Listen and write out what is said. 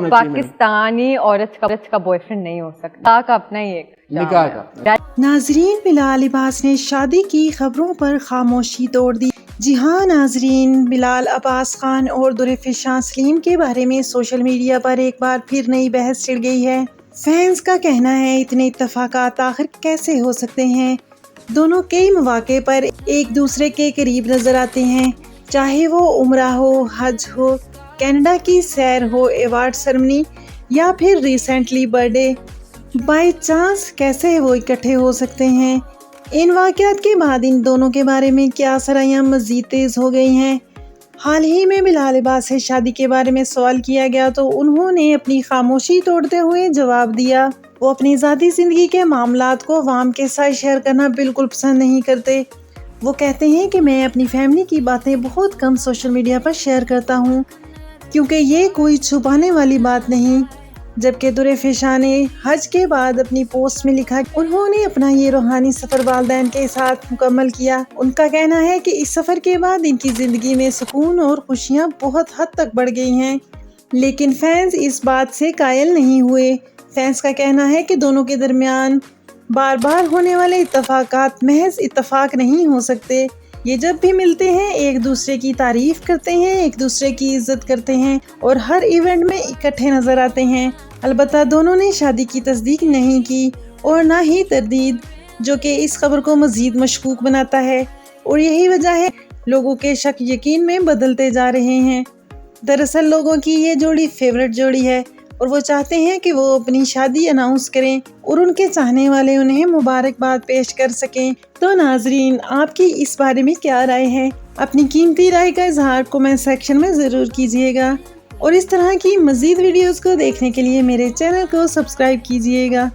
ہونا چاہیے. پاکستانی عورت کا بوائے فرینڈ نہیں ہو سکتا کا اپنا ہی ایک نکاح کا. ناظرین، بلال عباس نے شادی کی خبروں پر خاموشی توڑ دی. جی ہاں ناظرین، بلال عباس خان اور درفشاں سلیم کے بارے میں سوشل میڈیا پر ایک بار پھر نئی بحث چھڑ گئی ہے. فینس کا کہنا ہے اتنے اتفاقات آخر کیسے ہو سکتے ہیں. دونوں کئی مواقع پر ایک دوسرے کے قریب نظر آتے ہیں، چاہے وہ عمرہ ہو، حج ہو، کینیڈا کی سیر ہو، ایوارڈ سرمنی یا پھر recently birth day. By chance کیسے وہ اکٹھے ہو سکتے ہیں؟ ان واقعات کے بعد ان دونوں کے بارے میں کیا سرائیاں مزید تیز ہو گئی ہیں. حال ہی میں بلال عباس سے شادی کے بارے میں سوال کیا گیا تو انہوں نے اپنی خاموشی توڑتے ہوئے جواب دیا. وہ اپنی ذاتی زندگی کے معاملات کو عوام کے ساتھ شیئر کرنا بالکل پسند نہیں کرتے. وہ کہتے ہیں کہ میں اپنی فیملی کی باتیں بہت کم سوشل میڈیا پر شیئر کرتا ہوں کیونکہ یہ کوئی چھپانے والی بات نہیں. جبکہ درفشاں نے حج کے بعد اپنی پوسٹ میں لکھا کہ انہوں نے اپنا یہ روحانی سفر والدین کے ساتھ مکمل کیا. ان کا کہنا ہے کہ اس سفر کے بعد ان کی زندگی میں سکون اور خوشیاں بہت حد تک بڑھ گئی ہیں. لیکن فینس اس بات سے قائل نہیں ہوئے. فینس کا کہنا ہے کہ دونوں کے درمیان بار بار ہونے والے اتفاقات محض اتفاق نہیں ہو سکتے. یہ جب بھی ملتے ہیں ایک دوسرے کی تعریف کرتے ہیں، ایک دوسرے کی عزت کرتے ہیں اور ہر ایونٹ میں اکٹھے نظر آتے ہیں. البتہ دونوں نے شادی کی تصدیق نہیں کی اور نہ ہی تردید، جو کہ اس خبر کو مزید مشکوک بناتا ہے اور یہی وجہ ہے لوگوں کے شک یقین میں بدلتے جا رہے ہیں. دراصل لوگوں کی یہ جوڑی فیورٹ جوڑی ہے اور وہ چاہتے ہیں کہ وہ اپنی شادی اناؤنس کریں اور ان کے چاہنے والے انہیں مبارکباد پیش کر سکیں. تو ناظرین، آپ کی اس بارے میں کیا رائے ہے؟ اپنی قیمتی رائے کا اظہار کمنٹ سیکشن میں ضرور کیجیے گا اور اس طرح کی مزید ویڈیوز کو دیکھنے کے لیے میرے چینل کو سبسکرائب کیجیے گا.